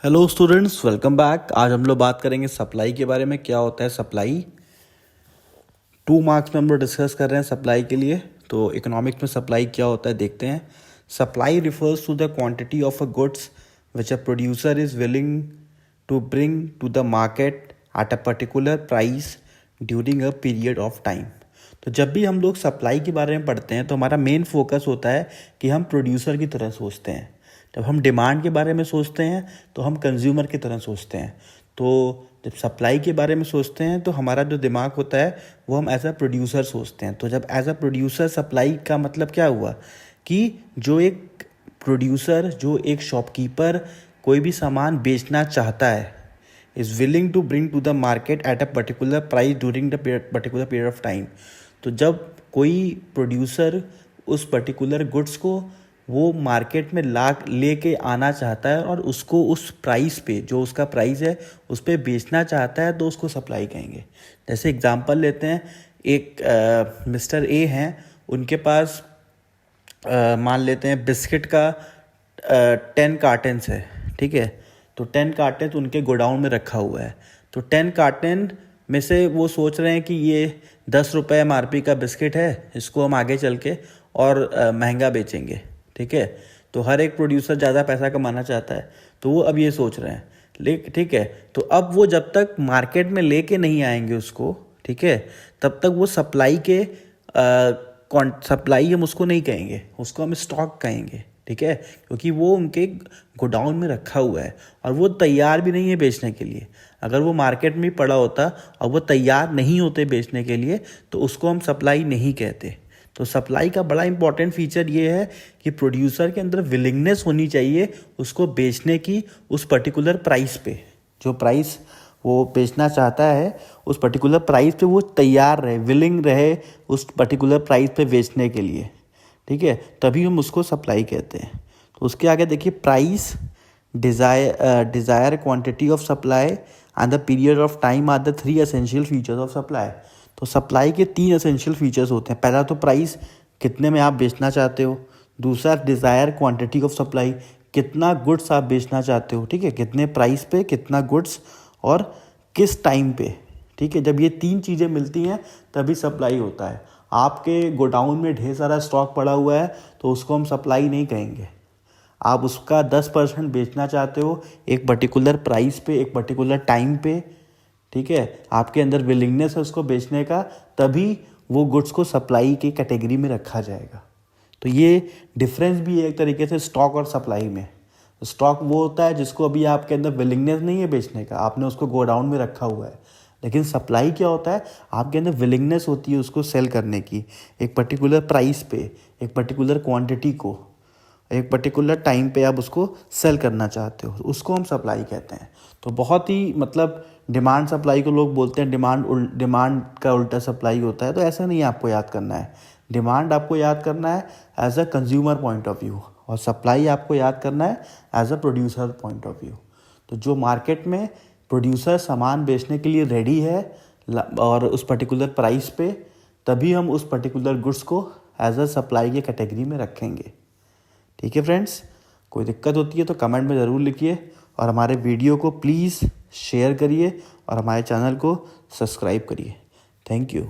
Hello students, welcome back. आज हम लोग बात करेंगे सप्लाई के बारे में। क्या होता है सप्लाई? 2 मार्क्स में हम लोग डिस्कस कर रहे हैं सप्लाई के लिए। तो इकोनॉमिक्स में सप्लाई क्या होता है देखते हैं। Supply refers to the quantity of a goods which a producer is willing to bring to the market at a particular price during a period of time. तो जब भी हम लोग सप्लाई के बारे में पढ़ते हैं तो हमारा मेन फोकस होता है कि हम प्रोड्यूसर की तरह सोचते हैं। जब हम डिमांड के बारे में सोचते हैं तो हम कंज्यूमर की तरह सोचते हैं। तो जब सप्लाई के बारे में सोचते हैं तो हमारा जो दिमाग होता है वो हम एज अ प्रोड्यूसर सोचते हैं। तो जब एज अ प्रोड्यूसर सप्लाई का मतलब क्या हुआ कि जो एक प्रोड्यूसर, जो एक शॉपकीपर कोई भी सामान बेचना चाहता है, is willing to bring to the market at a particular price during the particular period of time. तो जब कोई प्रोड्यूसर उस पर्टिकुलर गुड्स को वो मार्केट में लेके आना चाहता है और उसको उस प्राइस पे, जो उसका प्राइस है उस पे बेचना चाहता है, तो उसको सप्लाई कहेंगे। जैसे एग्जांपल लेते हैं, एक मिस्टर ए हैं, उनके पास मान लेते हैं बिस्किट का 10 कार्टन्स है, ठीक है। तो 10 कार्टन उनके गोडाउन में रखा हुआ है। तो 10 कार्टन में से वो सोच रहे हैं कि ये 10 रुपये MRP का बिस्किट है, इसको हम आगे चल के और महंगा बेचेंगे, ठीक है। तो हर एक प्रोड्यूसर ज़्यादा पैसा कमाना चाहता है, तो वो अब ये सोच रहे हैं, ठीक है। तो अब वो जब तक मार्केट में लेके नहीं आएंगे उसको, ठीक है, तब तक वो सप्लाई हम उसको नहीं कहेंगे, उसको हम स्टॉक कहेंगे, ठीक है। क्योंकि वो उनके गोडाउन में रखा हुआ है और वो तैयार भी नहीं है बेचने के लिए। अगर वो मार्केट में पड़ा होता और वो तैयार नहीं होते बेचने के लिए तो उसको हम सप्लाई नहीं कहते। तो सप्लाई का बड़ा इंपॉर्टेंट फीचर ये है कि प्रोड्यूसर के अंदर विलिंगनेस होनी चाहिए उसको बेचने की, उस पर्टिकुलर प्राइस पे। जो प्राइस वो बेचना चाहता है उस पर्टिकुलर प्राइस पे वो तैयार रहे, विलिंग रहे उस पर्टिकुलर प्राइस पे बेचने के लिए, ठीक है। तभी हम उसको सप्लाई कहते हैं। तो उसके आगे देखिए, price, desire, quantity of supply and the period of time are the 3 essential features of supply. तो सप्लाई के 3 एसेंशियल फीचर्स होते हैं। पहला तो प्राइस, कितने में आप बेचना चाहते हो। दूसरा डिज़ायर, क्वांटिटी ऑफ सप्लाई, कितना गुड्स आप बेचना चाहते हो, ठीक है, कितने प्राइस पे, कितना गुड्स और किस टाइम पे, ठीक है। जब ये 3 चीज़ें मिलती हैं तभी सप्लाई होता है। आपके गोडाउन में ढेर सारा स्टॉक पड़ा हुआ है तो उसको हम सप्लाई नहीं कहेंगे। आप उसका 10% बेचना चाहते हो एक पर्टिकुलर प्राइस पे, एक पर्टिकुलर टाइम पे, ठीक है, आपके अंदर विलिंगनेस है उसको बेचने का, तभी वो गुड्स को सप्लाई की कैटेगरी में रखा जाएगा। तो ये डिफरेंस भी है एक तरीके से स्टॉक और सप्लाई में। स्टॉक वो होता है जिसको अभी आपके अंदर विलिंगनेस नहीं है बेचने का, आपने उसको गोडाउन में रखा हुआ है। लेकिन सप्लाई क्या होता है, आपके अंदर विलिंगनेस होती है उसको सेल करने की, एक पर्टिकुलर प्राइस पे, एक पर्टिकुलर क्वांटिटी को, एक पर्टिकुलर टाइम पे आप उसको सेल करना चाहते हो, उसको हम सप्लाई कहते हैं। तो बहुत ही मतलब डिमांड सप्लाई को लोग बोलते हैं डिमांड का उल्टा सप्लाई होता है। तो ऐसा नहीं है, आपको याद करना है। डिमांड आपको याद करना है as a consumer point of view और सप्लाई आपको याद करना है as a producer point of view. तो जो मार्केट में प्रोड्यूसर सामान बेचने के लिए रेडी है और उस पर्टिकुलर प्राइस पे, तभी हम उस पर्टिकुलर गुड्स को एज अ सप्लाई के कैटेगरी में रखेंगे, ठीक है फ्रेंड्स। कोई दिक्कत होती है तो कमेंट में ज़रूर लिखिए और हमारे वीडियो को प्लीज़ शेयर करिए और हमारे चैनल को सब्सक्राइब करिए। Thank you.